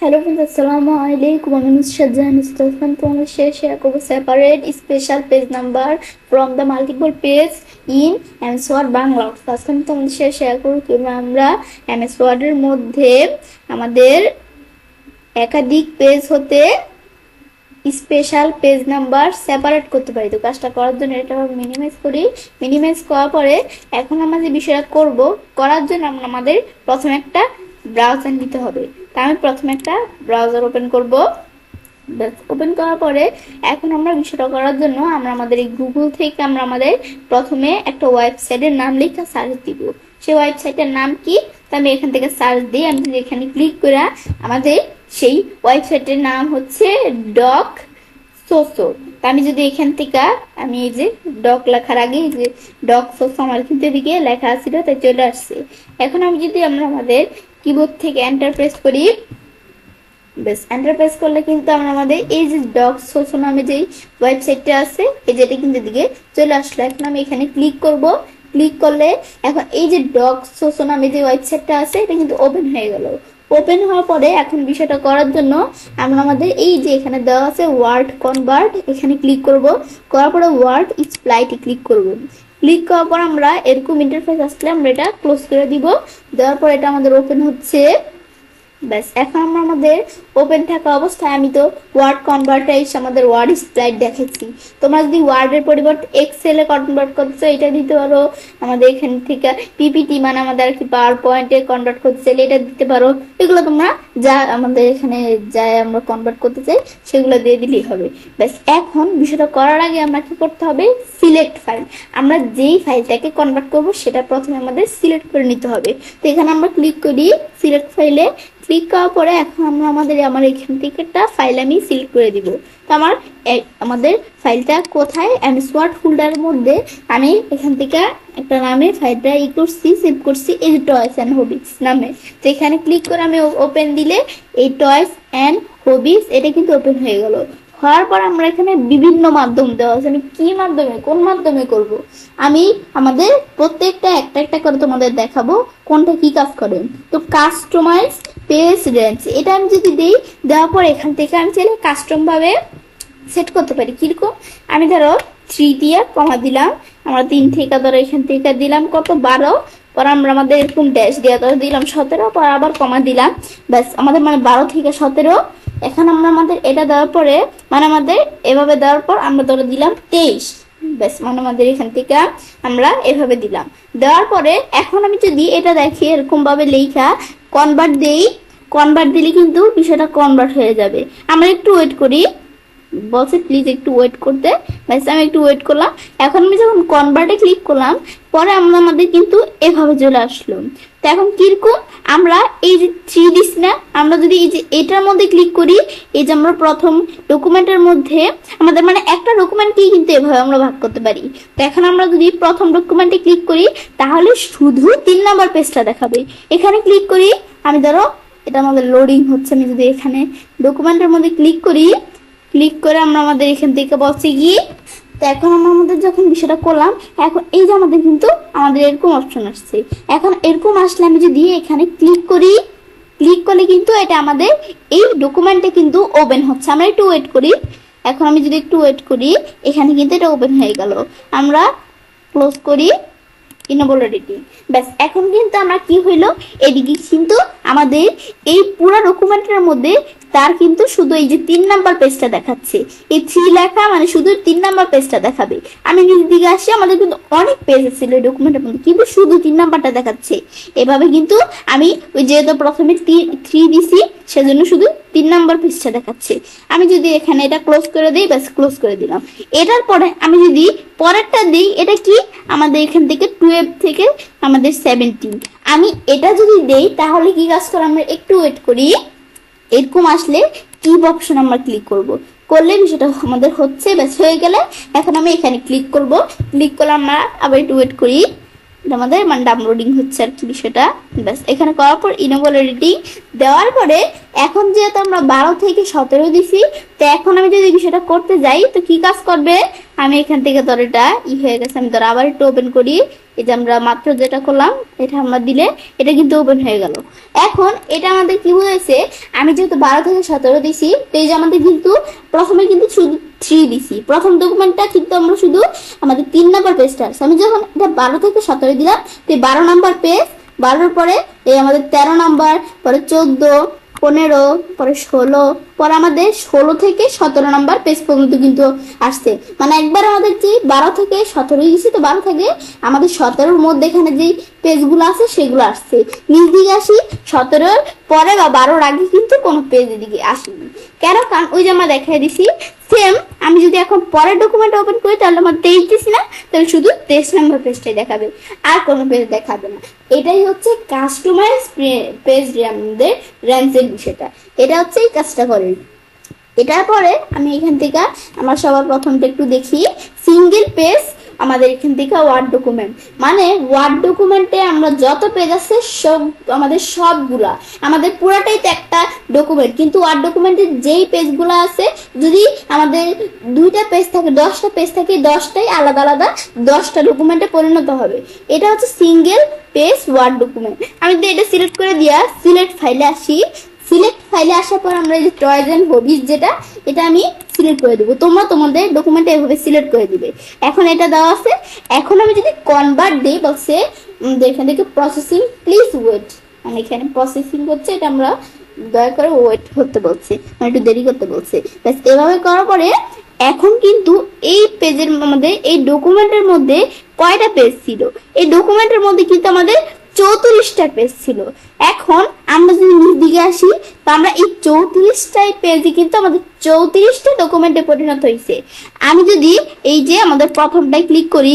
Hello friends, Assalamu alaikum. My name is Shahjahan Istafan. তোমাদের share করব separate special page number from the multiple page in MS Word Bangla. আজকে আমি তোমাদের share করব কিভাবে আমরা MS Word এর মধ্যে আমাদের একাধিক পেজ হতে স্পেশাল পেজ নাম্বার সেপারেট করতে পারি। তো কাজটা করার জন্য এটা মিনিমাইজ করি। মিনিমাইজ করার পরে এখন আমরা যে বিষয়টা করব করার জন্য আমাদের প্রথমে একটা ব্রাউজার নিতে হবে। তা আমি প্রথমে একটা ব্রাউজার ওপেন করব। ওপেন করার পরে এখন আমরা বিষয়টা করার জন্য আমরা আমাদের এই গুগল থেকে আমরা আমাদের প্রথমে একটা ওয়েবসাইটের নাম লিখে সার্চ দিব। সেই ওয়েবসাইটের নাম কি তা আমি এখান থেকে সার্চ দিই। আমি যদি এখানে ক্লিক করে আমাদের সেই ওয়েবসাইটের নাম হচ্ছে ডক সোসো। আমি যদি এখান থেকে আমি এই যে ডক লেখার আগে এই যে ডক সোসো আমার কিন্তু এদিকে লেখা ছিল তাই চলে আসছে। এখন আমি যদি আমরা আমাদের কিবোর্ড থেকে এন্টার প্রেস করি, বেশ এন্টার প্রেস করলে কিন্তু আমরা আমাদের এই যে ডক সোসো নামে যে ওয়েবসাইটটা আছে এই যেটা কিন্তু এদিকে চলে আসলো। এখন আমি এখানে ক্লিক করব। ক্লিক করলে এখন এই যে ডক সোসো নামে যে ওয়েবসাইটটা আছে এটা কিন্তু ওপেন হয়ে গেল। ওপেন হওয়ার পরে এখন বিষয়টা করার জন্য আমরা আমাদের এই যে এখানে দেওয়া আছে ওয়ার্ড কনভার্ট এখানে ক্লিক করব। করার পরে ওয়ার্ড স্প্লাইটে ক্লিক করব। ক্লিক করার পর আমরা এরকম ইন্টারফেস আসলে আমরা এটা ক্লোজ করে দিব। দেওয়ার পর এটা আমাদের ওপেন হচ্ছে। ব্যাস এখন আমরা আমাদের ওপেন থাকা অবস্থায় আমি তো ওয়ার্ড কনভার্টার এসে আমাদের ওয়ার্ড স্প্লাইট দেখাচ্ছি। তোমরা যদি ওয়ার্ডের পরিবর্তে এক্সেলে কনভার্ট করতে এটা দিতে পারো। আমাদের এখান থেকে পিপিটি মানে আমাদের আর কি পাওয়ার পয়েন্টে কনভার্ট করতে চাইলে এটা দিতে পারো। এগুলো তোমরা যা আমাদের এখানে যা আমরা কনভার্ট করতে চাই সেগুলো দিয়ে দিলেই হবে। ব্যাস এখন বিষয়টা করার আগে আমরা কি করতে হবে, সিলেক্ট ফাইল। আমরা যেই ফাইলটাকে কনভার্ট করব সেটা প্রথমে আমাদের সিলেক্ট করে নিতে হবে। তো এখানে আমরা ক্লিক করি সিলেক্ট ফাইলে। ক্লিক করার পরে এখন আমরা আমার এখান থেকে একটা ফাইল আমি সিলেক্ট করে দিব। তো আমাদের ফাইলটা কোথায়, এমএস ওয়ার্ড ফোল্ডারের মধ্যে আমি এখান থেকে একটা নামে ফাইলটা সেভ করছি এই যে টয়েস অ্যান্ড হবিস নামে। তো এখানে ক্লিক করে আমি ওপেন দিলে এই টয়েস অ্যান্ড হবিস এটা কিন্তু ওপেন হয়ে গেল। হওয়ার পর আমরা এখানে বিভিন্ন মাধ্যম দেওয়া আছে। আমি কি মাধ্যমে কোন মাধ্যমে করব আমি আমাদের প্রত্যেকটা একটা একটা করে তোমাদের দেখাবো কোনটা কি কাজ করে। তো কাস্টমাইজ পেজ রেঞ্জ এটা আমি যদি দিই, দেওয়ার পর এখান থেকে আমি চাইলে কাস্টম ভাবে সেট করতে পারি। কিরকম, আমি ধরো 3 দিয়ে কমা দিলাম, আমরা 3 থেকে ধরো এখান থেকে দিলাম কত 12, পর আমরা আমাদের এরকম ড্যাশ দিয়ে ধরো দিলাম 17, পর আবার কমা দিলাম। ব্যাস আমাদের মানে 12 থেকে 17। এখন আমরা আমাদের এটা দেওয়ার পরে মানে আমাদের এভাবে দেওয়ার পর আমরা ধরো দিলাম 23। ব্যাস মানে আমাদের এখান থেকে আমরা এভাবে দিলাম। দেওয়ার পরে এখন আমি যদি এটা দেখি এরকম ভাবে লেখা কনভার্ট দেই, কনভার্ট দিলে কিন্তু বিষয়টা কনভার্ট হয়ে যাবে। আমরা একটু ওয়েট করি, বলছে প্লিজ একটু ওয়েট করতে। ব্যাস আমি একটু ওয়েট করলাম। এখন আমি যখন কনভার্টে ক্লিক করলাম পরে আমরা আমাদের কিন্তু এভাবে চলে আসলো। তো এখন কিরকম আমরা এই যে 3 দিস না, আমরা যদি এই যে এটার মধ্যে ক্লিক করি, এই যে আমরা প্রথম ডকুমেন্টের মধ্যে আমাদের মানে একটা ডকুমেন্টকেই কিন্তু এভাবে আমরা ভাগ করতে পারি। তো এখন আমরা যদি প্রথম ডকুমেন্টে ক্লিক করি তাহলে শুধু 3 নাম্বার পেজটা দেখাবে। এখানে ক্লিক করি, আমি ধরো এটা আমাদের লোডিং হচ্ছে, আমি যদি এখানে ডকুমেন্টের মধ্যে ক্লিক করি, ক্লিক করে আমরা আমাদের এখান থেকে বসে গিয়ে তো এখন আমরা আমাদের যখন বিষয়টা করলাম এখন এই যে আমাদের কিন্তু আমাদের এরকম অপশন আসছে। এখন এরকম আসলে আমি যদি এখানে ক্লিক করি, ক্লিক করলে কিন্তু এটা আমাদের এই ডকুমেন্টে কিন্তু ওপেন হচ্ছে। আমরা একটু ওয়েট করি। এখন আমি যদি একটু ওয়েট করি এখানে কিন্তু এটা ওপেন হয়ে গেল। আমরা ক্লোজ করি, ইনেবল এডিটিং। ব্যাস এখন কিন্তু আমরা কি হইলো, এদিকে কিন্তু আমাদের এই পুরো ডকুমেন্টের মধ্যে তার কিন্তু শুধু এই যে 3 নাম্বার পেজটা দেখাচ্ছে। এই 3 লেখা মানে শুধু 3 নাম্বার পেজটা দেখাবে। আমি নিচের দিকে আসি, আমাদের কিন্তু অনেক পেজ ছিল এই ডকুমেন্টের মধ্যে কিন্তু শুধু 3 নাম্বারটা দেখাচ্ছে। এভাবে কিন্তু আমি ওই যেহেতু প্রথমে 3 দিছি সেজন্য শুধু 3 নাম্বার পেজটা দেখাচ্ছে। আমি যদি এখানে এটা ক্লোজ করে দিই, ব্যাস ক্লোজ করে দিলাম। এটার পরে আমি যদি পরেরটা দিই, এটা কি আমাদের এখান থেকে 12 থেকে আমাদের 17। আমি এটা যদি দেই তাহলে কি কাজ করে, আমরা একটু ওয়েট করি। এরকম আসলে কিপ অপশন আমরা ক্লিক করব, করলে বিষয়টা আমাদের হচ্ছে। ব্যাস হয়ে গেলে এখন আমি এখানে ক্লিক করব। ক্লিক করলে আমরা আবার একটু ওয়েট করি। এটা আমাদের মানে ডাউনলোডিং হচ্ছে আর কি বিষয়টা। ব্যাস এখানে করার পর ইনেবল এডিটিং দেওয়ার পরে এখন যেহেতু আমরা 12 থেকে 17 দিছি, তো এখন আমি যদি বিষয়টা করতে যাই তো কি কাজ করবে, আমি এখান থেকে ধর এটা হয়ে গেছে, আমি ধর আবার একটু ওপেন করি। এই যে আমরা মাত্র যেটা করলাম এটা আমরা দিলে এটা কিন্তু ওপেন হয়ে গেল। এখন এটা আমাদের কি হয়েছে, আমি যেহেতু 12 থেকে 17 দিছি, তো এই যে আমাদের কিন্তু প্রথমে কিন্তু শুধু 3 দিছি, প্রথম ডকুমেন্টটা কিন্তু আমরা শুধু আমাদের 3 নাম্বার পেজটা আছে। আমি যখন এটা 12 থেকে 17 দিলাম, তো 12 নাম্বার পেজ, 12-র পরে এই আমাদের 13 নাম্বার, পরে 14, 15, পরে 16, পরে আমাদের 16 থেকে 17 নাম্বার পেজ পর্যন্ত কিন্তু আসছে। মানে একবার আমাদের যে 12 থেকে 17 দিয়েছি, তো 12 থেকে আমাদের 17-র মধ্যে এখানে যে পেজগুলো আছে সেগুলো আসছে। নিচ দিকে আসি 17-র পরে বা 12-র আগে কিন্তু কোনো পেজ এদিকে আসেনি। কেন? কারণ ওই যে আমরা দেখাই দিছি সেম। আমি যদি এখন পরের ডকুমেন্ট ওপেন করি তাহলে আমার 23 দিছি না, তাহলে শুধু 23 নাম্বার পেজটাই দেখাবে, আর কোনো পেজ দেখাবে না। এটাই হচ্ছে কাস্টমাইজ পেজ আমাদের র্যাঞ্চের বিষয়টা। এটা হচ্ছে এই কাজটা করে। এটার পরে আমি এখান থেকে আমরা সবার প্রথমটা একটু দেখি। সিঙ্গেল পেজ আমাদের এখান থেকে ওয়ার্ড ডকুমেন্ট, মানে ওয়ার্ড ডকুমেন্টে আমরা যত পেজ আছে সব আমাদের সবগুলা আমাদের পুরাটাই তো একটা ডকুমেন্ট, কিন্তু ওয়ার্ড ডকুমেন্টের যেই পেজগুলো আছে যদি আমাদের 2টা পেজ থাকে, 10টা পেজ থাকে, 10টাই আলাদা আলাদা 10টা ডকুমেন্টে পরিণত হবে। এটা হচ্ছে সিঙ্গেল পেজ ওয়ার্ড ডকুমেন্ট। আমি যদি এটা সিলেক্ট করে দিয়া সিলেক্ট ফাইলে আসি, সিলেক্ট ফাইলে আসার পর আমরা এই যে টয়েস এন্ড হবিজ যেটা, এটা আমি সিলেক্ট করে দেবো। তোমরা তোমাদের ডকুমেন্টে এভাবে সিলেক্ট করে দিবে। এখন এটা দেওয়া আছে। এখন আমি যদি কনভার্ট দিই, বলছে এখান থেকে প্রসেসিং, প্লিজ ওয়েট, মানে এখানে প্রসেসিং হচ্ছে, এটা আমরা দয়া করে ওয়েট করতে বলছি, মানে একটু দেরি করতে বলছে। ব্যাস এভাবে করার পরে এখন কিন্তু এই পেজের মধ্যে, এই ডকুমেন্টের মধ্যে কয়টা পেজ ছিল, এই ডকুমেন্টের মধ্যে কিন্তু আমাদের 34টা পেজ ছিল। এখন আমরা যদি নিচ দিকে আসি, তো আমরা এই 34টাই পেজে কিন্তু আমাদের 34টা ডকুমেন্টে পরিণত হয়েছে। আমি যদি এই যে আমাদের প্রথমটাই ক্লিক করি,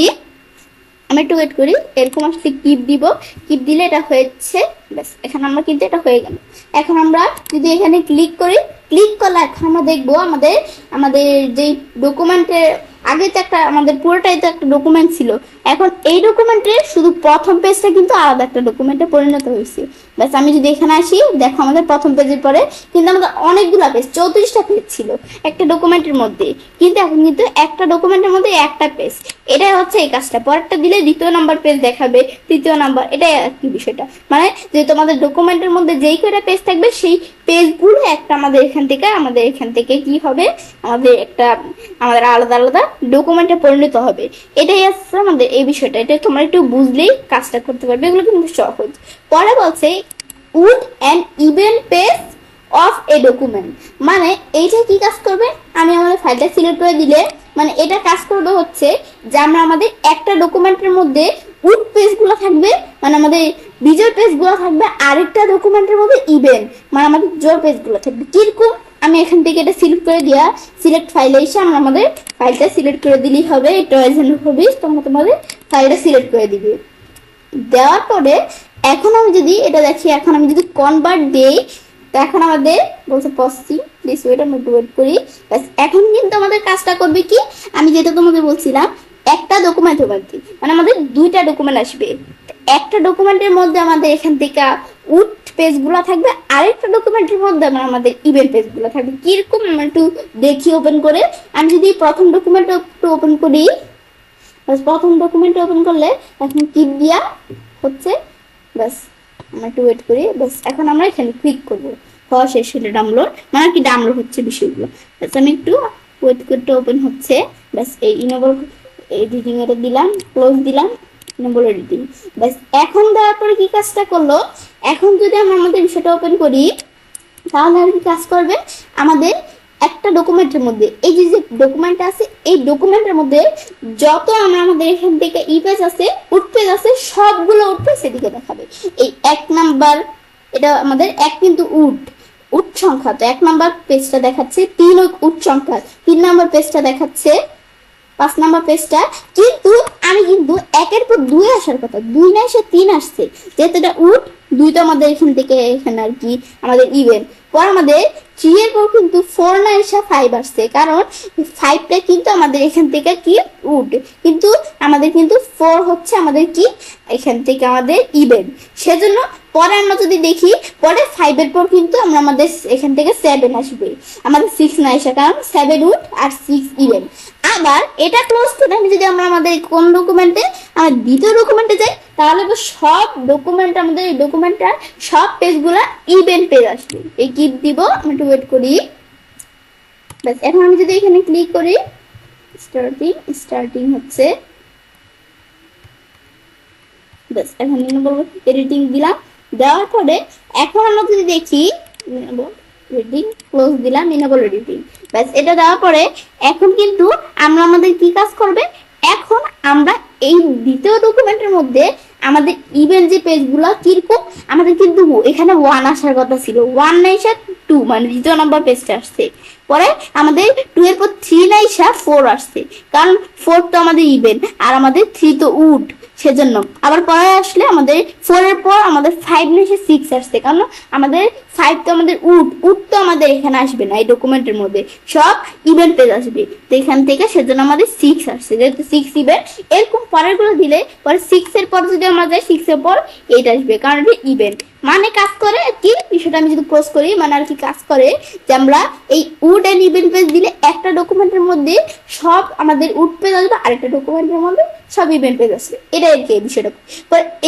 আমি একটু ওয়েট করি, এরকম আসলে কিপ দিব, কিপ দিলে এটা হয়েছে। ব্যাস এখানে আমরা কিন্তু এটা হয়ে গেল। এখন আমরা যদি এখানে ক্লিক করি, ক্লিক করলে এখন আমরা দেখবো আমাদের আমাদের যেই ডকুমেন্টের আগে তো একটা আমাদের পুরোটাই তো একটা ডকুমেন্ট ছিল, এখন এই ডকুমেন্টের শুধু প্রথম পেজটা কিন্তু আলাদা একটা ডকুমেন্টে পরিণত হয়েছে। ব্যাস আমি যদি এখানে আসি, দেখো আমাদের প্রথম পেজের পরে কিন্তু আমাদের অনেকগুলো পেজ, 34টা পেজ ছিল একটা ডকুমেন্টের মধ্যে, কিন্তু এখন কিন্তু একটা ডকুমেন্টের মধ্যে একটা পেজ। এটাই হচ্ছে এই কাজটা। পরেরটা দিলে 2য় নাম্বার পেজ দেখাবে, 3য় নাম্বার, এটাই আর কি বিষয়টা। মানে যে তোমাদের ডকুমেন্টের মধ্যে যেই কয়টা পেজ থাকবে সেই পেজগুলো একটা আমাদের এখান থেকে কি হবে, আমাদের একটা আমাদের আলাদা আলাদা ডকুমেন্টে পরিণত হবে। এটাই আছে আমাদের এই বিষয়টা। এটা তোমরা একটু বুঝলেই কাজটা করতে পারবে, এগুলো কিন্তু সহজ। পরে বলছে wood and even page of A document, মানে এইটা কি কাজ করবে, আমি আমাদের ফাইলটা সিলেক্ট করে দিলে মানে এটা কাজ করবে হচ্ছে যে আমরা আমাদের একটা ডকুমেন্টের মধ্যে উড পেজগুলো থাকবে, মানে আমাদের বিজয় পেজগুলো থাকবে, আরেকটা ডকুমেন্টের মধ্যে ইভেন মানে আমাদের জোর পেজগুলো থাকবে। কিরকম, আমি এখান থেকে এটা সিলেক্ট করে দিয়া সিলেক্ট ফাইলে এসে আমরা আমাদের ফাইলটা সিলেক্ট করে দিলেই হবে। এটা হবে, তোমরা তোমাদের ফাইলটা সিলেক্ট করে দিবে। দেওয়ার পরে এখন আমি যদি এটা দেখি, এখন আমি যদি কনভার্ট দেই, তো এখন আমাদের বলছে প্রসেসিং, প্লিজ ওয়েট, আমি একটু ওয়েট করি। ব্যাস এখন কিন্তু আমাদের কাজটা করবে কি, আমি যেটা তোমাদের বলছিলাম একটা ডকুমেন্ট হবে, মানে আমাদের 2টা ডকুমেন্ট আসবে। একটা ডকুমেন্টের মধ্যে আমাদের এখান থেকে উড পেজগুলো থাকবে, আরেকটা ডকুমেন্টের মধ্যে আমাদের ইভেন্ট পেজগুলো থাকবে। কিরকম আমরা একটু দেখি ওপেন করে। আমি যদি প্রথম ডকুমেন্টটা একটু ওপেন করি, প্রথম ডকুমেন্ট ওপেন করলে এখন কিপ দিয়া হচ্ছে। ব্যাস আমরা একটু ওয়েট করি। ব্যাস এখন আমরা এখানে ক্লিক করবো, হওয়া শেষ হলে ডাউনলোড, মানে কি ডাউনলোড হচ্ছে বিষয়গুলো। ব্যাস আমি একটু ওয়েট করতে ওপেন হচ্ছে। ব্যাস এই ইনেবল এডিটিং এটা দিলাম, ক্লোজ দিলাম, ইনেবল এডিটিং। ব্যাস এখন দেওয়ার পরে কি কাজটা করলো, এখন যদি আমরা আমাদের বিষয়টা ওপেন করি তাহলে আর কি কাজ করবে, আমাদের একটা ডকুমেন্টের মধ্যে এই যে ডকুমেন্ট আছে, এই ডকুমেন্টের মধ্যে যত আমরা আমাদের এখান থেকে ই পেজ আছে, উড পেজ আছে, সবগুলো উড পেজ এদিকে দেখাবে। এই 1 নাম্বার, এটা আমাদের 1 কিন্তু উড সংখ্যা, তো 1 নাম্বার পেজটা দেখাচ্ছে 3 উড সংখ্যা, 3 নাম্বার পেজটা দেখাচ্ছে 5 নাম্বার পেজটা। কিন্তু আমি কিন্তু 1-এর পর 2 আসার কথা, 2 না এসে 3 আসছে, যেহেতু এটা উড দুইটা আমাদের এখান থেকে এখানে আর কি আমাদের ইভেন। পর আমাদের 3 এর পর কিন্তু 4 না এসে 5 আসছে, কারণ 5টা কিন্তু আমাদের এখান থেকে কি উড, কিন্তু আমাদের কিন্তু 4 হচ্ছে আমাদের কি এখান থেকে আমাদের ইভেন। সেজন্য পরে আমরা যদি দেখি পরে 5 এর পর কিন্তু আমরা আমাদের এখান থেকে 7 আসবে, আমাদের 6 না এসে, কারণ 7 উড আর 6 ইভেন। আবার এটা ক্লোজ করে আমি যদি আমরা আমাদের কোন ডকুমেন্টে আমার দ্বিতীয় ডকুমেন্টে যাই, তাহলে সব ডকুমেন্ট আমাদের এই ডকুমেন্টটার সব পেজগুলা ইভেন পেজ আসবে। এই কিপ দিব, আমি একটু ওয়েট করি। বাস এখন আমি যদি এখানে ক্লিক করি, স্টার্টিং হচ্ছে। বাস এখন বলবো এডিটিং দিলাম, দেওয়ার পরে এখন আমরা যদি দেখি রিডিং ক্লোজ দিলাম, ইনেবল এডিটিং। বাস এটা দেওয়ার পরে এখন কিন্তু আমরা আমাদের কি কাজ করবে, এখন আমরা এই দ্বিতীয় ডকুমেন্টের মধ্যে আমাদের ইভেন যে পেজগুলো কিরকম, আমাদের কিন্তু এখানে 1 আসার কথা ছিল, 1 না এসে 2 মানে দ্বিতীয় নম্বর পেজটা আসছে। পরে আমাদের 2 এর পর 3 না এসে 4 আসছে, কারণ 4 তো আমাদের ইভেন আর আমাদের 3 তো উড, সেজন্য। আবার পরে আসলে আমাদের 4 এর পর আমাদের 5 না এসে 6 আসছে, কারণ আমাদের 5 তো আমাদের উড তো আমাদের এখানে আসবে না, এই ডকুমেন্টের মধ্যে সব ইভেন্ট পেজ আসবে, তো এখান থেকে সেজন্য আমাদের 6 আসছে, যেহেতু 6 ইভেন্ট। এরকম পরের গুলো দিলে পরে 6 এর পর যদি আমরা যাই 6 এর পর 8 আসবে, কারণ এটা ইভেন্ট। মানে কাজ করে কি বিষয়টা আমি যদি ক্লোজ করি, মানে আর কি কাজ করে যে আমরা এই উড এন্ড ইভেন্ট পেজ দিলে একটা ডকুমেন্টের মধ্যে সব আমাদের উড পেজ আসবে, আরেকটা ডকুমেন্টের মধ্যে সব ইভেন্ট পেজ আসবে, এটা আর কি বিষয়টা।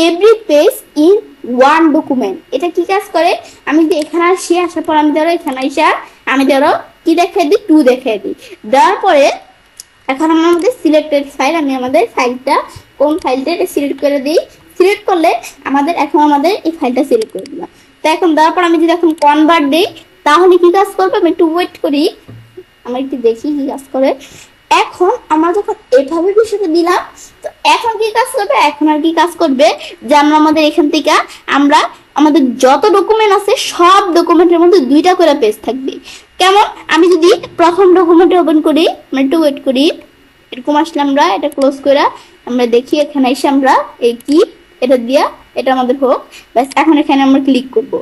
Every page in one document, এটা কি কাজ করে, আমি যদি এখানে আসি, আসার পর আমি ধরো এখানে আসা আমি ধরো কি দেখাই দিই, 2 দেখাই দিই। দেওয়ার পরে এখন আমরা আমাদের সিলেক্টেড ফাইল, আমি আমাদের ফাইলটা কোন ফাইলটা এটা সিলেক্ট করে দিই। সিলেক্ট করলে আমাদের এখন আমাদের এই ফাইলটা সিলেক্ট করে দিলাম। তো এখন দেওয়ার পর আমি যদি এখন কনভার্ট দিই, তাহলে কি কাজ করবে, আমি একটু ওয়েট করি, আমরা একটু দেখি কি কাজ করে। এখন আমরা যখন এভাবে বিষয়টা দিলাম, তো এখন কি কাজ করবে, এখন আর কি কাজ করবে যে আমরা আমাদের এখান থেকে আমরা আমাদের যত ডকুমেন্ট আছে সব ডকুমেন্টের মধ্যে 2টা করে পেজ থাকবে। কেমন, আমি যদি প্রথম ডকুমেন্টে ওপেন করি, আমরা একটু ওয়েট করি, এরকম আসলে আমরা এটা ক্লোজ করে আমরা দেখি, এখানে এসে আমরা এই কি এটা দিয়া এটা আমাদের হোক। ব্যাস এখন এখানে আমরা ক্লিক করব,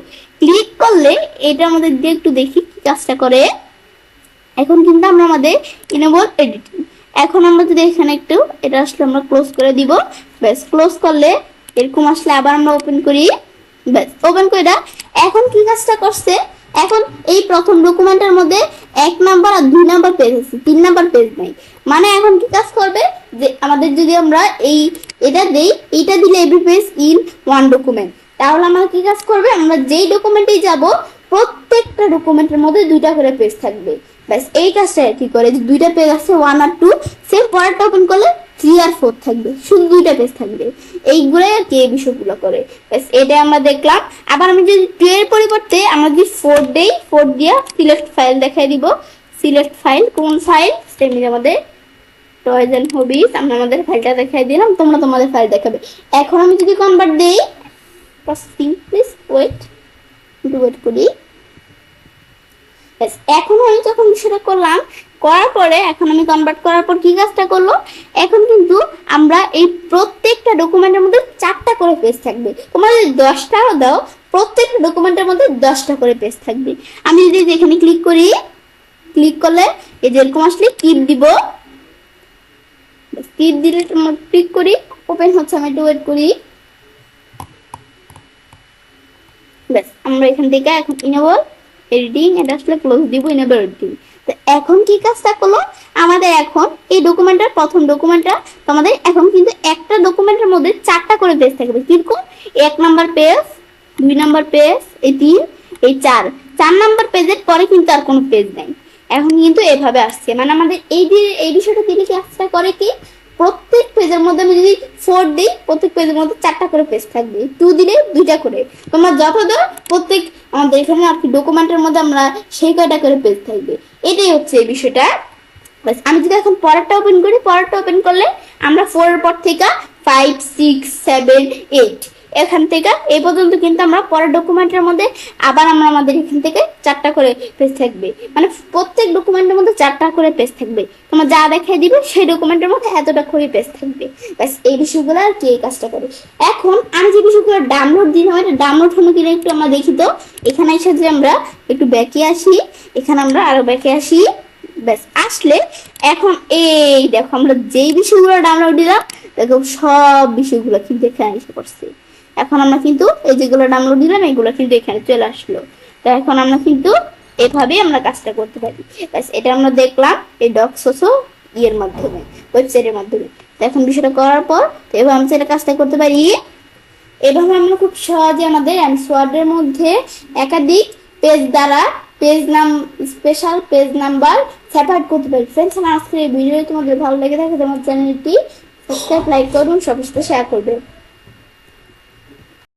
ক্লিক করলে এটা আমাদের দিয়ে একটু দেখি কি কাজটা করে। এখন কিন্তু আমরা আমাদের ইনেবল এডিটিং, এখন আমরা যদি এখানে একটু এটা আসলে আমরা ক্লোজ করে দিব। ব্যাস ক্লোজ করলে এরকম আসলে আবার আমরা ওপেন করি, ব্যাস ওপেন করে এখন কি কাজটা করছে, এখন এই প্রথম ডকুমেন্টের মধ্যে 1 নাম্বার আর 2 নাম্বার পেজ আছে, 3 নাম্বার পেজ নাই। মানে এখন কি কাজ করবে যে আমাদের যদি আমরা এটা দেই, এটা দিলে every page in one document, তাহলে আমরা কি কাজ করবে, আমরা যেই ডকুমেন্টেই যাব প্রত্যেকটা ডকুমেন্টের মধ্যে 2টা করে পেজ থাকবে। ব্যাস এই কাজটা কি করে, যে 2টা পেজ আছে 1 আর 2, সেম পরেরটা ওপেন করলে 3 আর 4 থাকবে, শুধু 2টা পেজ থাকবে। এইগুলাই আর কি এই বিষয়গুলো করে। ব্যাস এটা আমরা দেখলাম। আবার আমি যদি 2 এর পরিবর্তে আমরা যদি 4 দেই, 4 দিয়া সিলেক্ট ফাইল দেখাই দিব। সিলেক্ট ফাইল, কোন ফাইল, সেম আমাদের টয়েজ এন্ড হবিস, আমরা আমাদের ফাইলটা দেখাই দিলাম, তোমরা তোমাদের ফাইল দেখাবে। এখন আমি যদি কনভার্ট দেই, প্রসেসিং, প্লিজ ওয়েট, একটু ওয়েট করি। এখন আমি যখন বিষয়টা করলাম, করার পরে এখন আমি কনভার্ট করার পর কি কাজটা করলো, এখন কিন্তু আমরা এই প্রত্যেকটা ডকুমেন্টের মধ্যে 4টা করে পেজ থাকবে। তোমরা যদি 10টাও দাও, প্রত্যেকটা ডকুমেন্টের মধ্যে 10টা করে পেজ থাকবে। আমি যদি এখানে ক্লিক করি, ক্লিক করলে এই যে এরকম আসলে কিপ দিব, কিপ দিলে ক্লিক করি, ওপেন হচ্ছে, আমি একটু ওয়েট করি। ব্যাস আমরা এখান থেকে এখন ইনেবল এডিটিং, এটা আসলে ক্লোজ দিব, ইনেবল এডিটিং। তো এখন কি কাজটা করলো, আমাদের এখন এই ডকুমেন্টের প্রথম ডকুমেন্টটা তোমাদের এখন কিন্তু একটা ডকুমেন্টের মধ্যে 4টা করে পেজ থাকবে। কিরকম, 1 নাম্বার পেজ, 2 নাম্বার পেজ, এই 3, এই 4 নাম্বার পেজের পরে কিন্তু আর কোনো পেজ নাই। এখন কিন্তু এভাবে আসছে, মানে আমাদের এই বিষয়টা দিলে কি কাজটা করে কি, প্রত্যেক পেজের মধ্যে আমি যদি 4 দিই, প্রত্যেক পেজের মধ্যে 4টা করে পেজ থাকবে, 2 দিলে 2টা করে। তোমরা যত দাও প্রত্যেক আমাদের এখানে আর কি ডকুমেন্টের মধ্যে আমরা সেই কয়টা করে পেজ থাকবে, এটাই হচ্ছে এই বিষয়টা। বাস আমি যদি এখন পরেরটা ওপেন করি, পরেরটা ওপেন করলে আমরা 4 এর পর থেকে 5, 6, 7, 8 এখান থেকে এই পর্যন্ত কিন্তু আমরা পরের ডকুমেন্টের মধ্যে আবার আমাদের এখান থেকে 4টা করে পেজ থাকবে, মানে প্রত্যেক ডকুমেন্টের মধ্যে 4টা করে পেজ থাকবে। তোমরা যা দেখাই দিবে সেই ডকুমেন্টের মধ্যে এতটা করে পেজ থাকবে। ব্যাস এই বিষয়গুলো আর কি, এই কাজটা করে। এখন আমি যে বিষয়গুলো ডাউনলোড দিলাম, এটা ডাউনলোড হলো কিনা একটু আমরা দেখি। তো এখানে এসে যে আমরা একটু ব্যাকে আসি, এখানে আমরা আরো ব্যাকে আসি। ব্যাস আসলে এখন এই দেখো আমরা যেই বিষয়গুলো ডাউনলোড দিলাম, দেখো সব বিষয়গুলো কিন্তু এখানে এসে পড়ছে। এখন আমরা কিন্তু এই যেগুলো ডাউনলোড দিলাম এগুলো কিন্তু এখানে চলে আসলো। তো এখন আমরা কিন্তু এভাবেই আমরা কাজটা করতে পারি। ব্যাস এটা আমরা দেখলাম এই ডক্সোসো ইয়ের মাধ্যমে, ওয়েবসাইটের মাধ্যমে। তো এখন বিষয়টা করার পর এভাবে আমরা সেটা কাজটা করতে পারি। এভাবে আমরা খুব সহজে আমাদের এমসওয়ার্ডের মধ্যে একাধিক পেজ দ্বারা পেজ নাম, স্পেশাল পেজ নাম্বার সেপারেট করতে পারি। ফ্রেন্ডস, আমার আজকের এই ভিডিও তোমাদের ভালো লেগে থাকে তোমার চ্যানেলটি সাবস্ক্রাইব, লাইক করুন, সবার সাথে শেয়ার করবে।